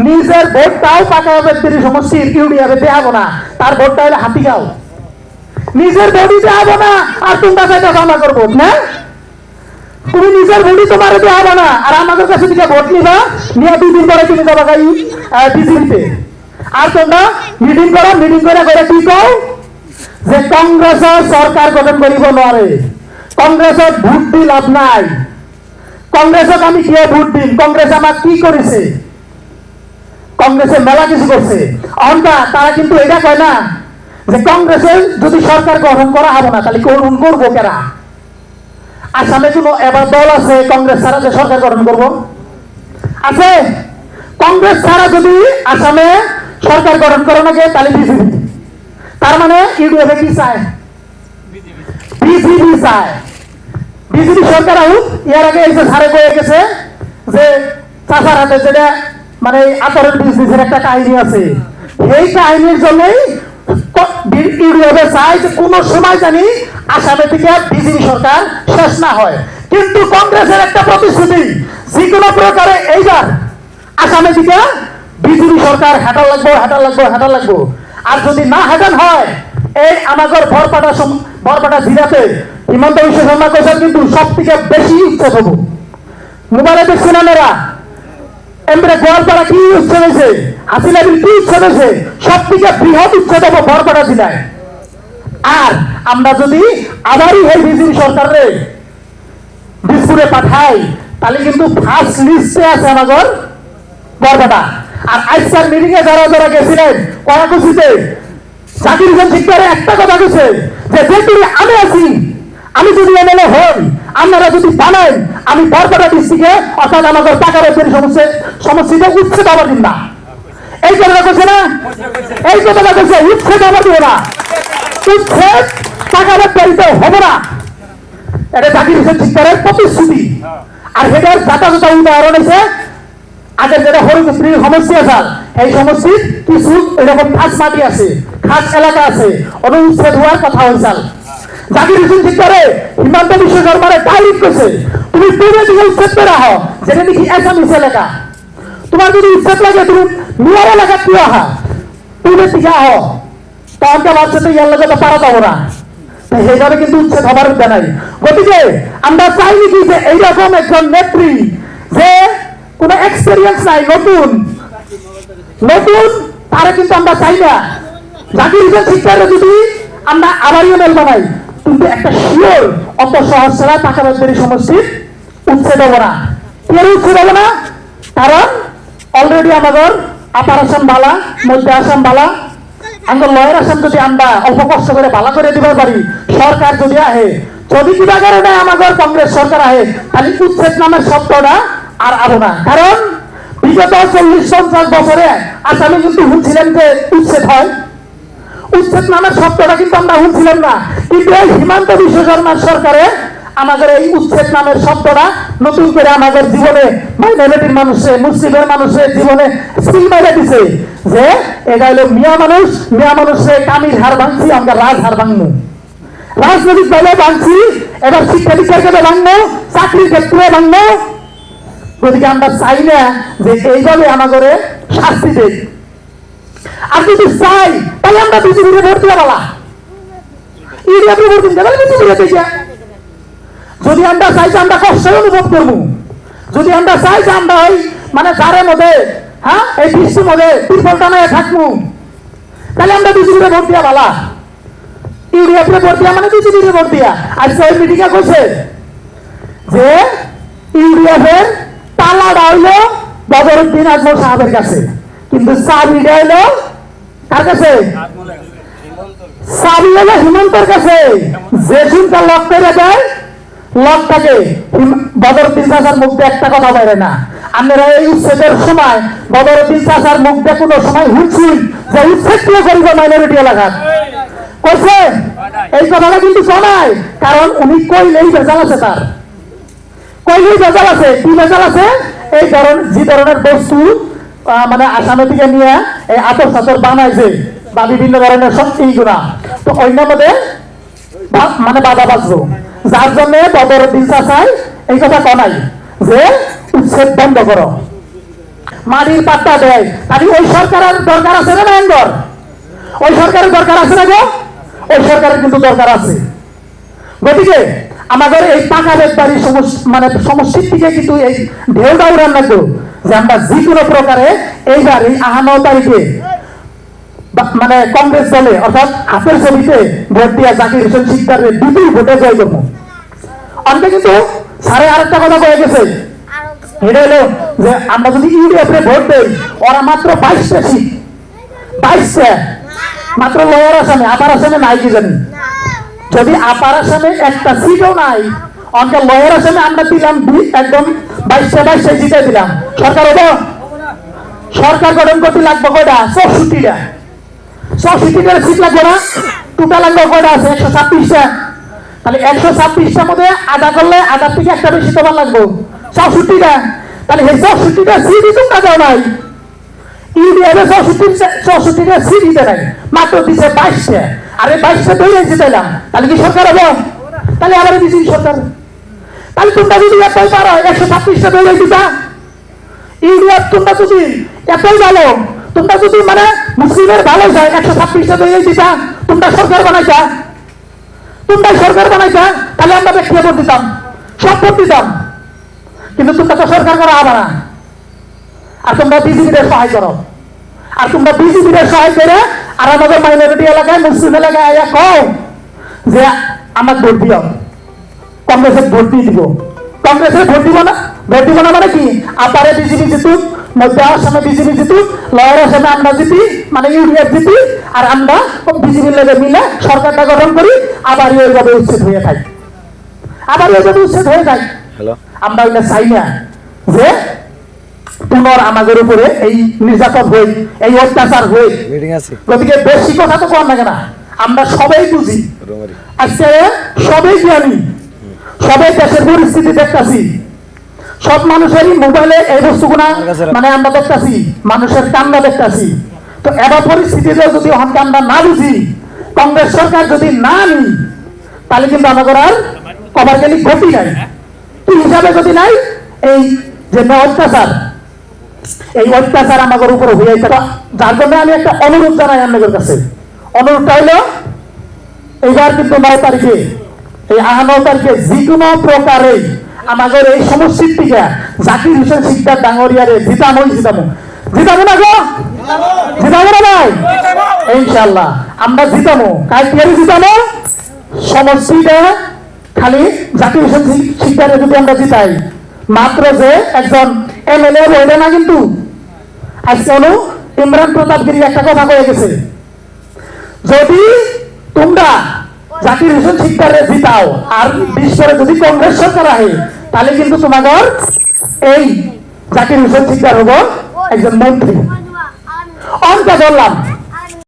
নিজের ভোটটাও পাকাবাদের সমষ্টির ইউডিএফে দেখাবো না, তার ভোটটা হলে হাতিগাঁও, নিজের ভোটই দেখাবো না, আর তোমরা সেটা জমা করবো না। তুমি নিজের ভোটই তোমার দেখাবো না, আর আমাদের কাছে দিকে ভোট নিবা, নিয়ে 2 দিন পরে তুমি যাবা বিজেপিতে। আর তোমরা মিটিং করো, মিটিং করে কি কও যে কংগ্রেসের সরকার গঠন করিব নয়, কংগ্রেসের ভোট দি লাভ নাই, কংগ্রেসক আমি কি ভোট দিন, কংগ্রেস আমার কি করেছে, কংগ্রেসের মেলা কিছু করছে। তারা কিন্তু এটা কয় না যে কংগ্রেসের যদি সরকার গঠন করা হবে না তাহলে করবো কেরা। আসামে কোনো এবার দল আছে কংগ্রেস ছাড়া যে সরকার গঠন করবো আছে? কংগ্রেস ছাড়া যদি আসামে সরকার গঠন করে না গে তাহলে বিজেপি। তার মানে ইউডিএফ কি চায়? বিজেপি চায়। বিজেপি সরকার আহুক। এর আগে এই যে সারে বয়ে গেছে যে চাষার হাতে যেটা মানে আতরের বিজনেসের একটা কাহিনী আছে, এই কাহিনীর জন্যই ইউডিএফে চায় যে কোনো সময় জানি আসামে থেকে বিজেপি সরকার শেষ না হয়। কিন্তু কংগ্রেসের একটা প্রতিশ্রুতি, যে কোনো প্রকারে এইবার আসামে থেকে বিজেপি সরকার হেঁটা লাগবো। আর যদি না হেঁটান হয়, এই আমাদের বরপাটা জিরাতে হিমন্ত বিশ্ব শর্মা কৈছেন কিন্তু সব থেকে বেশি উচ্ছেদ হবো। মোবাইলে দেখছেন আপনারা এমরে গোয়ালপাড়া কি উচ্ছেদ হয়েছে, আসিলাবিল কি উচ্ছেদ হয়েছে, সব থেকে বৃহৎ উচ্ছেদ হবো বরপাটা জেলায়। আর আমরা যদি আবারই এই বিজেপি সরকারে দিসপুরে পাঠাই তাহলে কিন্তু ফার্স্ট লিস্টে আছে আমাদের বরপাটা। আর আজকের মিটিং এ যারা গেছিলেন কড়াকুচিতে জাকির হোসেন শিকদার একটা কথা কইছে যে যেটুকু আমি আছি, আমি যদি এমএলএ হই, আপনারা যদি বানাই, আমি বরপাটা ডিস্ট্রিক্টে অর্থাৎ আমাদের পাকাবাদের সমস্যাটা উচ্ছেদ আবার দিন না। এই কথাটা কইছে না? এই কথাটা কইছে উচ্ছেদ আবার দিব না, উচ্ছেদ পাকাবাদ বাড়িতে হবে না। এটা জাকির হোসেন শিকদারের প্রতিশ্রুতি। আর সেটার যথাযথ উদাহরণ হয়েছে আগের যেটা হরিপুরের সমস্যা আছে, এই সমষ্টির কিছু এরকম খাস মাটি আছে, খাস এলাকা আছে, অনুচ্ছেদ হওয়ার কথা হয়েছে। জাকির হোসেন শিকদারে হিমন্ত বিশ্ব শর্মারে ডাইরেক্ট করছে তুমি পূর্বে দিকে উচ্ছেদ করে আহ, যেটা নাকি এসামিস এলাকা। তোমার যদি উচ্ছেদ লাগে তুমি মেয়র এলাকা কি আহা, পূর্বের দিকে আহ, তখনকে ভাবছে তো ইয়ার লোকে তো পারা যাবো না। সেইভাবে কিন্তু উচ্ছেদ হবার উদ্যা নাই। গতিকে আমরা চাই নাকি যে এইরকম একজন নেত্রী যে কোনো এক্সপেরিয়েন্স নাই, নতুন তারা কিন্তু আমরা চাই না। জাকির হোসেন শিকদারে যদি আমরা আবারও মেল বানাই কিন্তু একটা শিওর অত সহজ ছাড়া পাকাবাদের সমষ্টির উচ্ছেদ হবো না। কেন উচ্ছেদ হবো না? কারণ অলরেডি আমাদের আপার আসাম বালা, মধ্য আসাম বালা, আমাদের লয়ের আসাম যদি আমরা অল্প কষ্ট করে বালা করে দিতে পারি, সরকার যদি আহে, যদি কিবা কারণে আমাদের কংগ্রেস সরকার আহে তাহলে উচ্ছেদ নামের শব্দটা আর আবো না। কারণ বিগত 40-50 বছরে আসামে কিন্তু শুনছিলেন যে উচ্ছেদ হয়, উচ্ছেদ নামের শব্দটা কিন্তু আমরা শুনছিলাম না। কিন্তু এই হিমন্ত বিশ্ব শর্মার সরকারে আমাদের এই উচ্ছেদ নামের শব্দটা নতুন করে আমাদের জীবনে মাইনরিটির মানুষের, মুসলিমের মানুষের জীবনে স্কিল মেরে দিছে যে এটা হলো মিয়া মানুষের কামির হার ভাঙছি, আমরা রাজ হার ভাঙবো, রাজনৈতিক দলে ভাঙছি, এবার শিক্ষা দীক্ষার ক্ষেত্রে ভাঙবো, চাকরির ক্ষেত্রে ভাঙবো। গতিকে আমরা চাই না যে এইভাবে আমাদের শাস্তি দেয়। আর যদি চাই তাহলে আমরা বিজেপিতে ভোট দিয়ে বলা, ইউডিএফে ভোট দিন তাহলে বিজেপিতে দেখে। যদি আমরা চাই যে আমরা কষ্ট অনুভব করবো, যদি আমরা চাই যে আমরা ওই মানে যারের মধ্যে এই বৃষ্টির মধ্যে তিরপলটা নিয়ে থাকবো, তাহলে আমরা বিজেপিতে ভোট দিয়া বলা, ইউডিএফে ভোট দিয়া মানে বিজেপিতে ভোট দিয়া। আর সেই মিটিংয়ে কইছে যে ইউডিএফের তালাটা হইলো বদরুদ্দিন আজমল সাহেবের কাছে, কিন্তু চাবিটা হইলো কার কাছে? চাবি হলো হিমন্তের কাছে। যে চিন্তা লক করে দেয় লকটাকে বদরুদ্দিন চাচার মুখ দিয়ে একটা কথা বাইরে না। আপনারা এই উচ্ছেদের সময় বদরুদ্দিন চাচার মুখ দিয়ে কোনো সময় হুঁচুই যে উচ্ছেদ কেউ করিব মাইনরিটি এলাকার কইছে? এই কথাটা কিন্তু শোনায়, কারণ উনি কইলেই বেজাল আছে, তার কইলেই বেজাল আছে। কি বেজাল আছে? এই যে ধরনের বস্তু মানে আসামের দিকে নিয়ে এই আতর সাতর বানাইছে বা বিভিন্ন ধরনের এইগুলা, তো অন্যের মধ্যে মানে বাধা বাঁচবো, যার জন্য বদরুদ্দিন চাচাই এই কথা কনাই যে উচ্ছেদ বন্ধ করো। মাটির পাত্তা দেয়, তাহলে ওই সরকারের দরকার আছে না ব্যাঙ্গর? ওই সরকারের দরকার আছে না গো? ওই সরকারের কিন্তু দরকার আছে। গতিকে আমাদের এই পাকা বেদবাড়ির মানে সমষ্টির দিকে কিন্তু এই ঢেউটা উড়ান লাগতো যে আমরা যে কোনো প্রকারে এইবার এই ৯ তারিখে মানে কংগ্রেস দলে অর্থাৎ হাতের ছবিতে ভোট দিয়া জাকির হোসেন শিকদারের দুটি ভোটে জয় করবো। অনেকে কিন্তু স্যারে আরেকটা কথা বলে গেছে, এটা হলো যে আমরা যদি ইউডিএফ এ ভোট দেই, ওরা মাত্র 22টা সিট, 22টা মাত্র লোয়ার আসামে, আপার আসামে নাই কি জানি। যদি আপার আসামে একটা সিটও নাই, অনেকে লোয়ার আসামে আমরা দিলাম একদম 22টা জিতে দিলাম, সরকার হবো? সরকার গঠন করতে লাগবে কয়টা? 64টা। 64টা সিট লাগবে না? টোটাল লাগবে কয়টা আছে? 126টা। তাহলে 126টার মধ্যে আধা করলে আধার থেকে একটা বেশি তোমার লাগবে 64টা। তাহলে এই 64টা সিটই তোমরা দাও নাই, ইউডিএফে 64টা সিট দিতে নাই, মাত্র দিচ্ছে 22টা। আর এই 22টা ধরে জিতাইলাম, তাহলে কি সরকার হবো? তাহলে আবার বিজেপি সরকার। তাহলে তোমরা যদি এতই পারো 126টা ধরে দিতা, ইউডিএফ তোমরা যদি এতই ভালো, তোমরা যদি মানে মুসলিমের ভালো যায় 126টা ধরে দিতা, তোমরা সরকার বানাইতা, তোমরাই সরকার বানাইতা, তাহলে আমরা ব্যক্তি ভোট দিতাম, সব ভোট দিতাম। কিন্তু তোমরা তো সরকার করা হবে না, আর তোমরা বিজেপিদের সহায় করো। আর তোমরা বিজেপিদের সহায় করে আর আমাদের মাইনরিটি এলাকায়, মুসলিম এলাকায় আয়া কও যে আমার ভোট দিও, কংগ্রেসের ভোট দিয়ে দিব। কংগ্রেসের ভোট দিব না, ভোট দিব না মানে কি? আপারে বিজেপি জিতুক, মধ্যে আসামে বিজেপি জিতুক, লয়ার আসামে আমরা জিতি, মানে ইউডিএফ জিতি, আর আমরা বিজেপির লোকে মিলে সরকারটা গঠন করি, আবার ওইভাবে উচ্ছেদ হয়ে থাকি, আবার ওইভাবে উচ্ছেদ হয়ে যায়। আমরা ওইটা চাই না যে পুনর আমাদের উপরে এই নির্যাতন হই, এই অত্যাচার হই। গতিকে বেশি কথা তো কম লাগে না, আমরা সবাই বুঝি, আজকে সবাই জানি, সবাই দেশের পরিস্থিতি দেখতেছি, সব মানুষেরই মোবাইলে এই বস্তুগুলা মানে আমরা দেখতেছি, মানুষের কান্না দেখতেছি। তো এবার পরিস্থিতিতে যদি আমরা না বুঝি, কংগ্রেস সরকার যদি না নিই, তাহলে কিন্তু আমাদের আর কভার গেলি গতি নাই। কি হিসাবে যদি নাই, এই যে অত্যাচার, এই অত্যাচার আমাদের উপরে হয়ে যায়। যার জন্য আমি একটা অনুরোধ জানাই আপনাদের কাছে। অনুরোধটা হলো এইবার কিন্তু ৯ তারিখে, এই ৯ তারিখে যে কোনো প্রকারে আমাদের এই সমষ্টির থেকে জাকির হোসেন শিকদার ডাঙরিয়ারে জিতামো না গো, জিতামো না ভাই? ইনশাআল্লাহ আমরা জিতামো। কালকে জিতামো সমষ্টিটা, খালি জাকির হোসেন শিকদারে যদি আমরা জিতাই, মাত্র যে একজন এমএলএ হইলে না। কিন্তু আজকে হলো ইমরান প্রতাপগিরি একটা কথা বলে গেছে, যদি তোমরা জাকির হোসেন শিকদারে জিতাও আর বিশ্বরে যদি কংগ্রেস সরকার আহে, তাহলে কিন্তু তোমাদের এই জাকির হোসেন শিকদার হবো একজন মন্ত্রী। অঙ্ক ধরলাম